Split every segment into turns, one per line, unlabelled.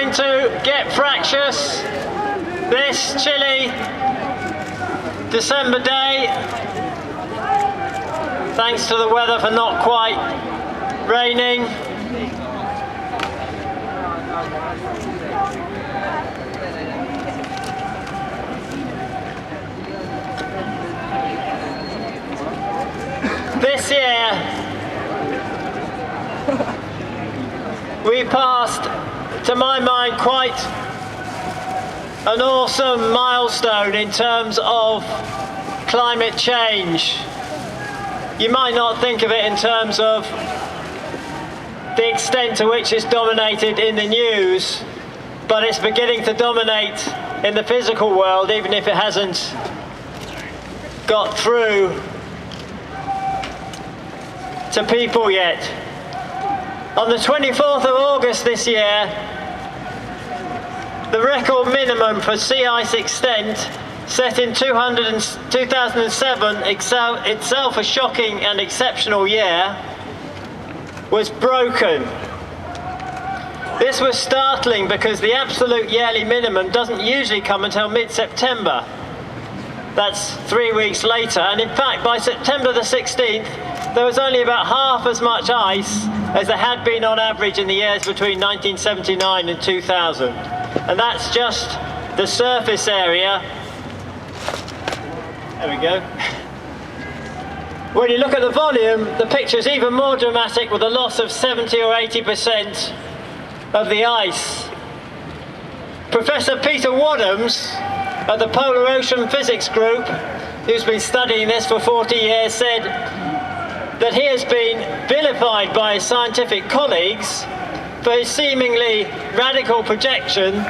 going to get Fracktious this chilly December day, thanks to the weather for not quite raining. This year we passed, to my mind, quite an awesome milestone in terms of climate change. You might not think of it in terms of the extent to which it's dominated in the news, but it's beginning to dominate in the physical world, even if it hasn't got through to people yet. On the 24th of August this year, the record minimum for sea ice extent, set in 2007, itself a shocking and exceptional year, was broken. This was startling because the absolute yearly minimum doesn't usually come until mid-September. That's 3 weeks later, and in fact by September the 16th there was only about half as much ice as there had been on average in the years between 1979 and 2000. And that's just the surface area. There we go. When you look at the volume, the picture is even more dramatic, with a loss of 70 or 80% of the ice. Professor Peter Wadhams at the Polar Ocean Physics Group, who's been studying this for 40 years, said that he has been vilified by his scientific colleagues for his seemingly radical projection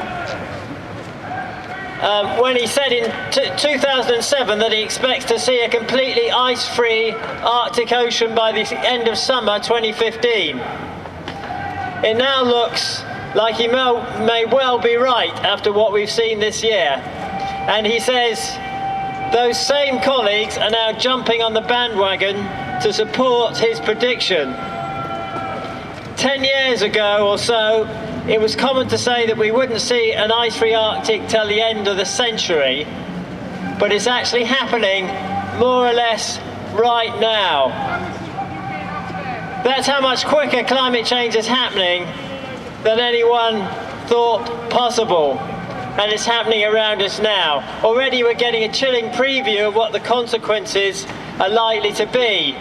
when he said in 2007 that he expects to see a completely ice-free Arctic Ocean by the end of summer 2015. It now looks like he may well be right after what we've seen this year. And he says those same colleagues are now jumping on the bandwagon to support his prediction. 10 years ago or so, it was common to say that we wouldn't see an ice-free Arctic till the end of the century, but it's actually happening more or less right now. That's how much quicker climate change is happening than anyone thought possible, and it's happening around us now. Already we're getting a chilling preview of what the consequences are likely to be.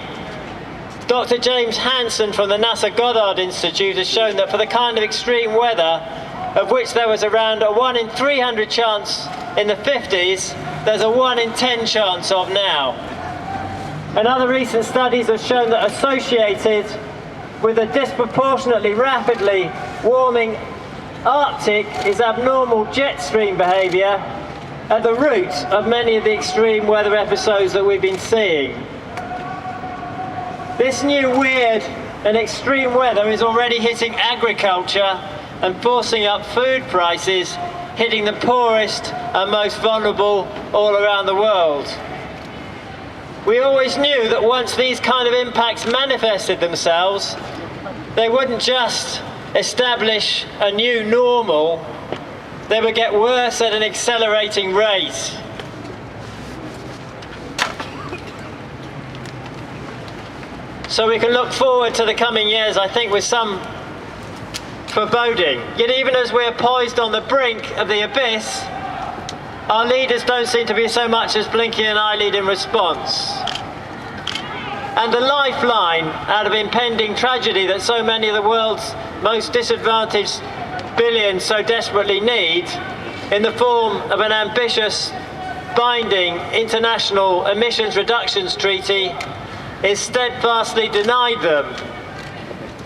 Dr. James Hansen from the NASA Goddard Institute has shown that for the kind of extreme weather, of which there was around a 1 in 300 chance in the 50s, there's a 1 in 10 chance of now. And other recent studies have shown that associated with a disproportionately rapidly warming Arctic is abnormal jet stream behaviour at the root of many of the extreme weather episodes that we've been seeing. This new weird and extreme weather is already hitting agriculture and forcing up food prices, hitting the poorest and most vulnerable all around the world. We always knew that once these kind of impacts manifested themselves, they wouldn't just establish a new normal, they would get worse at an accelerating rate. So we can look forward to the coming years, I think, with some foreboding. Yet even as we're poised on the brink of the abyss, our leaders don't seem to be so much as blinking an eyelid in response. And the lifeline out of impending tragedy that so many of the world's most disadvantaged billions so desperately need, in the form of an ambitious, binding international emissions reductions treaty, is steadfastly denied them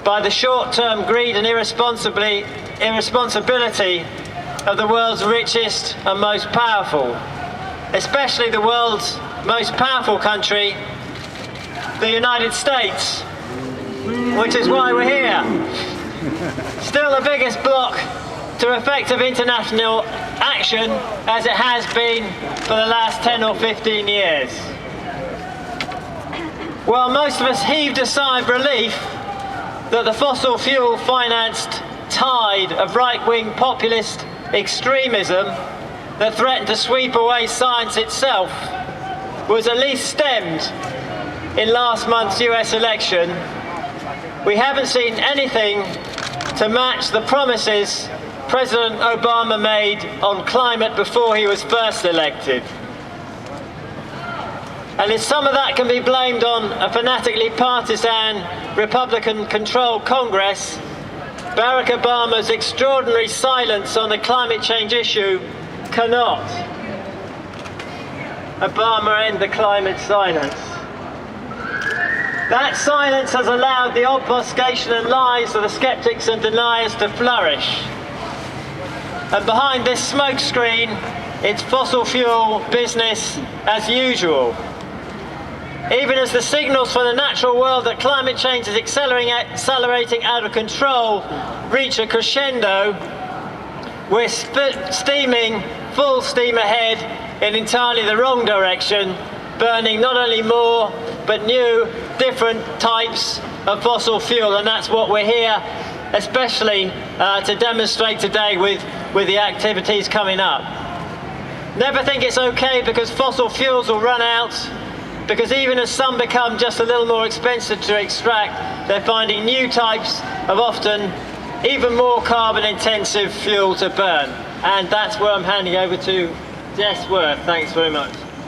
by the short-term greed and irresponsibility of the world's richest and most powerful, especially the world's most powerful country, the United States, which is why we're here. Still the biggest bloc to effective international action, as it has been for the last 10 or 15 years. While most of us heaved a sigh of relief that the fossil fuel financed tide of right-wing populist extremism that threatened to sweep away science itself was at least stemmed in last month's US election, we haven't seen anything to match the promises President Obama made on climate before he was first elected. And if some of that can be blamed on a fanatically partisan Republican-controlled Congress, Barack Obama's extraordinary silence on the climate change issue cannot. Obama, end the climate silence. That silence has allowed the obfuscation and lies of the skeptics and deniers to flourish. And behind this smokescreen, it's fossil fuel business as usual. Even as the signals from the natural world that climate change is accelerating out of control reach a crescendo, we're steaming full steam ahead in entirely the wrong direction, burning not only more but new, different types of fossil fuel. And that's what we're here especially to demonstrate today with the activities coming up. Never think it's okay because fossil fuels will run out, because even as some become just a little more expensive to extract, they're finding new types of often even more carbon-intensive fuel to burn. And that's where I'm handing over to Jess Worth. Thanks very much.